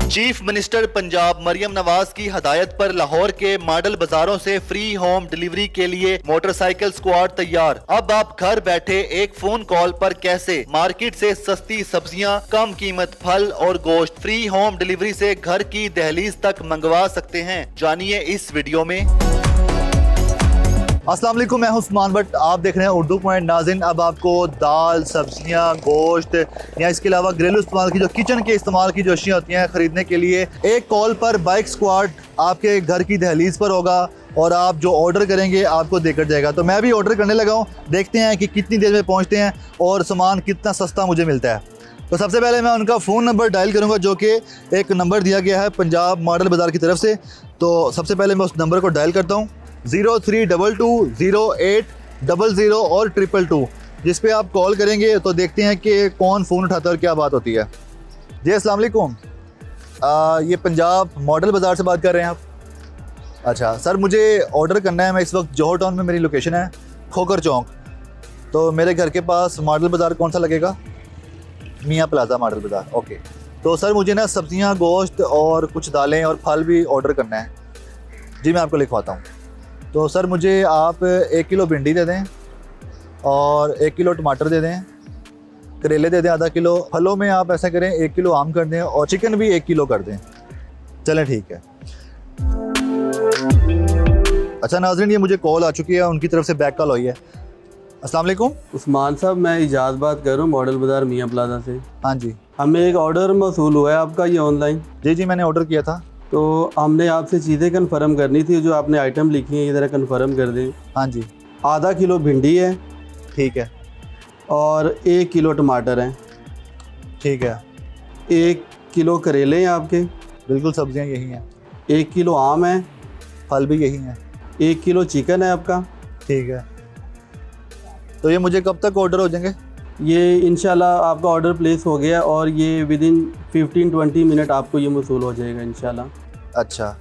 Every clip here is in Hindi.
चीफ मिनिस्टर पंजाब मरियम नवाज की हदायत पर लाहौर के मॉडल बाजारों से फ्री होम डिलीवरी के लिए मोटरसाइकिल स्क्वाड तैयार। अब आप घर बैठे एक फोन कॉल पर कैसे मार्केट से सस्ती सब्जियां, कम कीमत फल और गोश्त फ्री होम डिलीवरी से घर की दहलीज तक मंगवा सकते हैं। जानिए इस वीडियो में। अस्सलाम वालेकुम, मैं हूं उस्मान भट्ट, आप देख रहे हैं उर्दू पॉइंट। नाज़रीन, अब आपको दाल, सब्जियां, गोश्त या इसके अलावा घरेलू इस्तेमाल की जो किचन के इस्तेमाल की जो अशियाँ होती हैं खरीदने के लिए एक कॉल पर बाइक स्क्वाड आपके घर की दहलीज पर होगा और आप जो ऑर्डर करेंगे आपको देकर जाएगा। तो मैं भी ऑर्डर करने लगा हूँ, देखते हैं कि कितनी देर में पहुँचते हैं और सामान कितना सस्ता मुझे मिलता है। तो सबसे पहले मैं उनका फ़ोन नंबर डायल करूँगा जो कि एक नंबर दिया गया है पंजाब मॉडल बाज़ार की तरफ से। तो सबसे पहले मैं उस नंबर को डायल करता हूँ 03220800 और 222, जिस पे आप कॉल करेंगे तो देखते हैं कि कौन फ़ोन उठाता है और क्या बात होती है। जी अस्सलाम वालेकुम, ये पंजाब मॉडल बाज़ार से बात कर रहे हैं आप? अच्छा सर, मुझे ऑर्डर करना है। मैं इस वक्त जौहर टाउन में मेरी लोकेशन है, खोकर चौक। तो मेरे घर के पास मॉडल बाज़ार कौन सा लगेगा? मियाँ प्लाजा मॉडल बाज़ार। ओके, तो सर मुझे ना सब्ज़ियाँ, गोश्त और कुछ दालें और फल भी ऑर्डर करना है। जी मैं आपको लिखवाता हूँ। तो सर मुझे आप 1 किलो भिंडी दे दें और 1 किलो टमाटर दे दें, करेले दे दें आधा किलो। फलों में आप ऐसा करें 1 किलो आम कर दें और चिकन भी 1 किलो कर दें। चलें ठीक है। अच्छा नाज़रीन, ये मुझे कॉल आ चुकी है, उनकी तरफ से बैक कॉल हुई है। अस्सलाम वालेकुम उस्मान साहब, मैं इजाज़ बात कर रहा हूँ मॉडल बाज़ार मियाँ प्लाजा से। हाँ जी, हमें एक ऑर्डर मौसूल हुआ है आपका, ये ऑनलाइन। जी मैंने ऑर्डर किया था। तो हमने आपसे चीज़ें कंफर्म करनी थी, जो आपने आइटम लिखी हैं ये ज़रा कंफर्म कर दें। हाँ जी, आधा किलो भिंडी है, ठीक है, और 1 किलो टमाटर हैं, ठीक है, 1 किलो करेले हैं आपके, बिल्कुल सब्जियां यही हैं, 1 किलो आम है, फल भी यही हैं, 1 किलो चिकन है आपका। ठीक है। तो ये मुझे कब तक ऑर्डर हो जाएंगे? ये इंशाल्लाह आपका ऑर्डर प्लेस हो गया और ये विदिन 15-20 मिनट आपको ये मौसूल हो जाएगा इंशाल्लाह। अच्छा,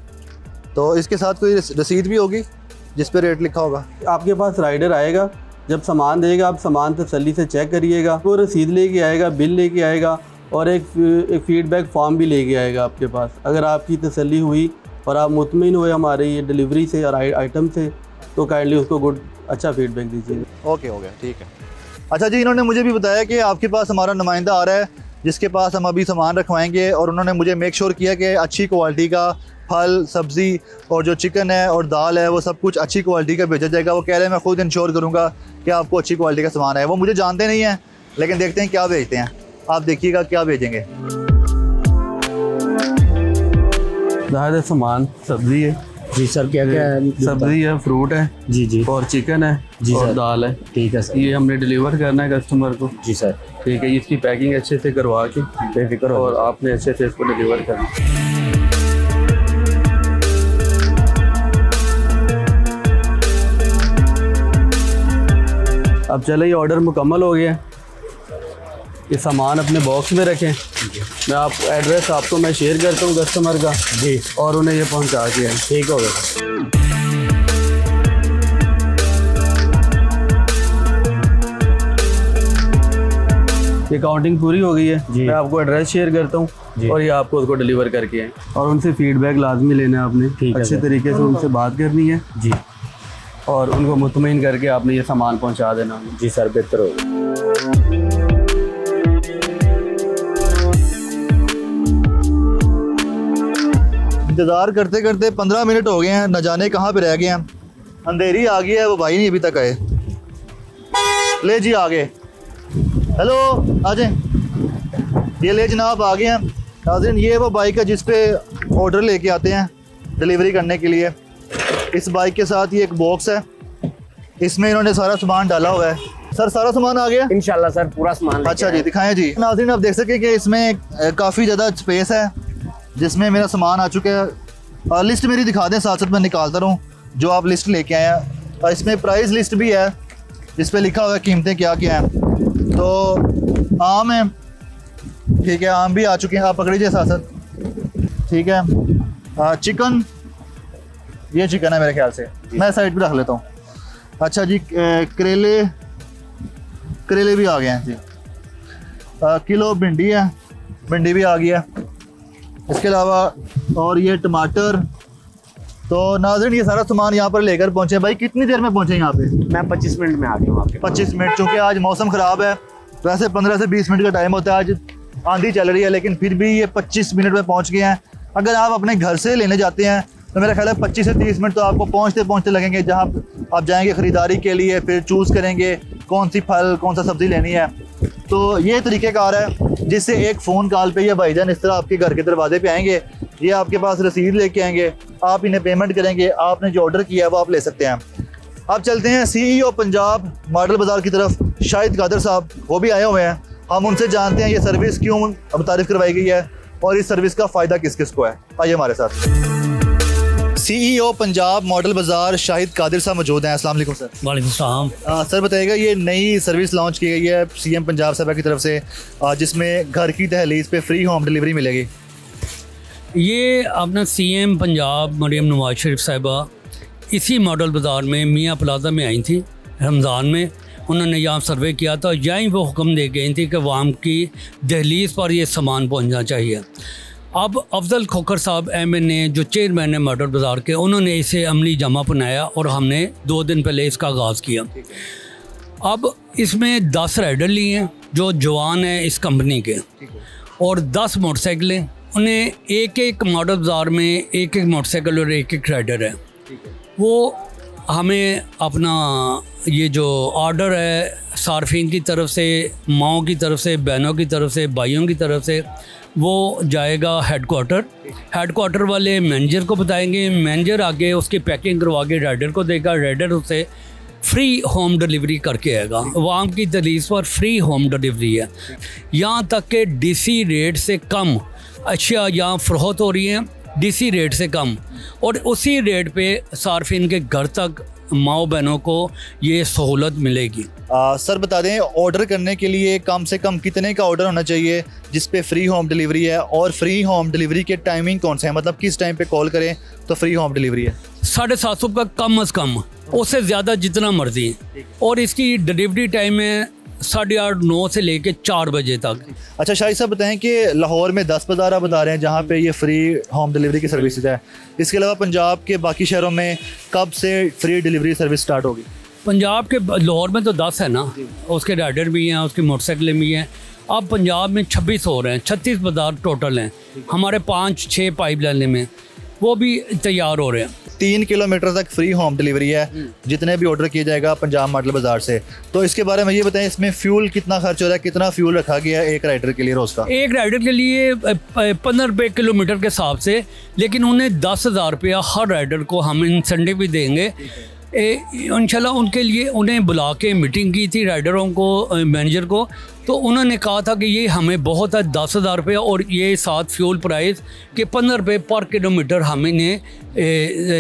तो इसके साथ कोई रसीद भी होगी जिस पे रेट लिखा होगा? आपके पास राइडर आएगा, जब सामान देगा आप सामान तसल्ली से चेक करिएगा। वो रसीद लेके आएगा, बिल लेके आएगा और एक फीडबैक फॉर्म भी लेके आएगा आपके पास। अगर आपकी तसल्ली हुई और आप मुतमिन हुए हमारे ये डिलीवरी से और आइटम से, तो काइंडली उसको अच्छा फीडबैक दीजिए। ओके, हो गया, ठीक है। अच्छा जी, इन्होंने मुझे भी बताया कि आपके पास हमारा नुमाइंदा आ रहा है जिसके पास हम अभी सामान रखवाएंगे, और उन्होंने मुझे मेक श्योर किया कि अच्छी क्वालिटी का फल, सब्ज़ी और जो चिकन है और दाल है वो सब कुछ अच्छी क्वालिटी का भेजा जाएगा। वो कह रहे हैं मैं खुद इंश्योर करूँगा कि आपको अच्छी क्वालिटी का सामान है। वो मुझे जानते नहीं हैं, लेकिन देखते हैं क्या भेजते हैं। आप देखिएगा क्या भेजेंगे। ज़्यादा सामान सब्ज़ी है। जी सर, क्या क्या है? सब्ज़ी है, फ्रूट है, जी जी, और चिकन है, जी और सर, दाल है। ठीक है सर। ये हमने डिलीवर करना है कस्टमर को। जी सर, ठीक है, इसकी पैकिंग अच्छे से करवा के बेफिक्र हो, और आपने अच्छे से इसको डिलीवर करना। अब चले, ये ऑर्डर मुकम्मल हो गया। ये सामान अपने बॉक्स में रखें। मैं आप एड्रेस आपको मैं शेयर करता हूँ कस्टमर का जी, और उन्हें ये पहुँचा दिया। ठीक हो गया। ये काउंटिंग पूरी हो गई है। जी, मैं आपको एड्रेस शेयर करता हूँ और ये आपको उसको डिलीवर करके आए। और उनसे फीडबैक लाजमी लेना है आपने, ठीक है, अच्छे तरीके से उनसे बात करनी है जी, और उनको मुतमईन करके आपने ये सामान पहुँचा देना। जी सर, बेहतर होगा। इंतज़ार करते करते 15 मिनट हो गए हैं, न जाने कहाँ पे रह गए हैं। अंधेरी आ गई है, वो भाई नहीं अभी तक आए। ले जी, आ गए। हेलो, आ जाए। ये ले जनाब, आ गए हैं। नाज़रीन, ये वो बाइक है जिस पे ऑर्डर लेके आते हैं डिलीवरी करने के लिए। इस बाइक के साथ ये एक बॉक्स है, इसमें इन्होंने सारा सामान डाला हुआ है। सर सारा सामान आ गया इंशाल्लाह सर, पूरा सामान। अच्छा जी, दिखाएं जी। नाज़रीन, आप देख सकें कि इसमें काफ़ी ज़्यादा स्पेस है जिसमें मेरा सामान आ चुका है। लिस्ट मेरी दिखा दें, साथ साथ मैं निकालता रहूँ जो आप लिस्ट लेके आए हैं। और इसमें प्राइस लिस्ट भी है जिस पे लिखा हुआ है कीमतें क्या क्या हैं। तो आम है, ठीक है, आम भी आ चुके हैं, आप पकड़ लीजिए साथ साथ, ठीक है। चिकन, ये चिकन है मेरे ख्याल से, मैं साइड पे रख लेता हूँ। अच्छा जी, करेले भी आ गए हैं जी। किलो भिंडी है, भिंडी भी आ गई है। इसके अलावा और ये टमाटर। तो नाज़रीन ये सारा सामान यहाँ पर लेकर पहुँचे। भाई कितनी देर में पहुँचे यहाँ पे? मैं 25 मिनट में आ गया हूँ आपके 25 मिनट, चूँकि आज मौसम ख़राब है, वैसे 15 से 20 मिनट का टाइम होता है, आज आंधी चल रही है, लेकिन फिर भी ये 25 मिनट में पहुँच गए हैं। अगर आप अपने घर से लेने जाते हैं तो मेरा ख्याल है 25 से 30 मिनट तो आपको पहुँचते पहुँचते लगेंगे, जहाँ आप जाएंगे ख़रीदारी के लिए, फिर चूज़ करेंगे कौन सी फल कौन सा सब्ज़ी लेनी है। तो ये तरीक़ेकार है जिससे एक फ़ोन कॉल पे ये भाईजान इस तरह आपके घर के दरवाजे पे आएंगे, ये आपके पास रसीद लेके आएंगे, आप इन्हें पेमेंट करेंगे, आपने जो ऑर्डर किया है वो आप ले सकते हैं। अब चलते हैं CEO पंजाब मॉडल बाज़ार की तरफ, शाहिद कादिर साहब वो भी आए हुए हैं। हम उनसे जानते हैं ये सर्विस क्यों अब तारीफ़ करवाई गई है और इस सर्विस का फ़ायदा किस किस को है। आइए हमारे साथ। CEO पंजाब मॉडल बाज़ार शाहिद कादिर साहब मौजूद हैं। अस्सलाम वालेकुम सर। वालेकुम सलाम। सर बताइएगा, ये नई सर्विस लॉन्च की गई है CM पंजाब साहब की तरफ से, जिसमें घर की दहलीज पे फ्री होम डिलीवरी मिलेगी। ये अपना CM पंजाब मरियम नवाज शरीफ साहिबा इसी मॉडल बाज़ार में मियाँ प्लाजा में आई थी रमज़ान में। उन्होंने यहाँ सर्वे किया था, यहीं वो हुक्म दे गई थी कि वाम की दहलीज पर ये सामान पहुँचना चाहिए। अब अफजल खोखर साहब MNA जो चेयरमैन है मॉडल बाज़ार के, उन्होंने इसे अमली जमा बनाया और हमने 2 दिन पहले इसका आगाज़ किया। अब इसमें 10 राइडर लिए हैं जो जवान हैं इस कंपनी के, और 10 मोटरसाइकिलें। उन्हें एक मॉडल बाज़ार में एक मोटरसाइकिल और एक राइडर है। वो हमें अपना ये जो ऑर्डर है सार्फिन की तरफ से, माओं की तरफ से, बहनों की तरफ से, भाइयों की तरफ से, वो जाएगा हेडक्वार्टर वाले मैनेजर को बताएंगे, मैनेजर आगे उसकी पैकिंग करवा के राइडर को देगा, राइडर उसे फ्री होम डिलीवरी करके आएगा। वाम की दहलीज पर फ्री होम डिलीवरी है। यहाँ तक कि DC रेट से कम अशिया यहाँ फ़रोख्त हो रही हैं, DC रेट से कम, और उसी रेट पे सार्फिन के घर तक माओ बहनों को ये सहूलत मिलेगी। सर बता दें, ऑर्डर करने के लिए कम से कम कितने का ऑर्डर होना चाहिए जिस पे फ्री होम डिलीवरी है, और फ्री होम डिलीवरी के टाइमिंग कौन से हैं, मतलब किस टाइम पे कॉल करें तो फ्री होम डिलीवरी है? 750 का कम अज़ कम, उससे ज़्यादा जितना मर्जी, और इसकी डिलीवरी टाइम है 8:30 9 से लेके 4 बजे तक। अच्छा शाहिद साहब बताएं कि लाहौर में 10 बाज़ार आप बता रहे हैं जहाँ पे ये फ्री होम डिलीवरी की सर्विस है, इसके अलावा पंजाब के बाकी शहरों में कब से फ्री डिलीवरी सर्विस स्टार्ट होगी? पंजाब के लाहौर में तो 10 है ना, उसके राइडर भी हैं, उसकी मोटरसाइकिलें भी हैं। अब पंजाब में 26 हो रहे हैं, 36 बाज़ार टोटल हैं हमारे, 5-6 पाइप लाइने में, वो भी तैयार हो रहे हैं। 3 किलोमीटर तक फ्री होम डिलीवरी है जितने भी ऑर्डर किया जाएगा पंजाब मॉडल बाज़ार से। तो इसके बारे में ये बताएं, इसमें फ्यूल कितना खर्च हो रहा है, कितना फ्यूल रखा गया है एक राइडर के लिए रोज़ का? एक राइडर के लिए 15 रुपये किलोमीटर के हिसाब से, लेकिन उन्हें 10,000 रुपया हर राइडर को हम इंसेंटिव भी देंगे इंशाल्लाह। उनके लिए उन्हें बुला के मीटिंग की थी राइडरों को, मैनेजर को, तो उन्होंने कहा था कि ये हमें बहुत है 10,000 रुपये, और ये साथ फ्यूल प्राइस के 15 रुपये पर किलोमीटर हमें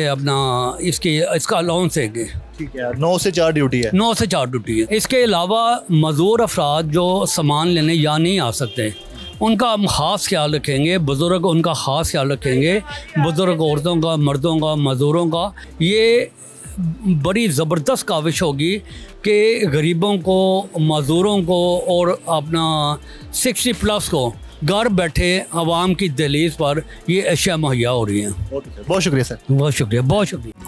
अपना इसका अलाउंस है। ठीक है, 9 से 4 ड्यूटी है। 9 से 4 ड्यूटी है। इसके अलावा मज़दूर अफराद जो सामान लेने यहाँ नहीं आ सकते, उनका हम ख़ास ख्याल रखेंगे, बुज़ुर्ग उनका ख़ास ख्याल रखेंगे, बुज़ुर्ग औरतों का, मर्दों का, मज़दूरों का। ये बड़ी ज़बरदस्त काविश होगी कि गरीबों को, मज़दूरों को और अपना 60+ को घर बैठे आवाम की दहलीज पर ये अशिया मुहैया हो रही हैं। बहुत शुक्रिया सर। बहुत शुक्रिया, बहुत शुक्रिया।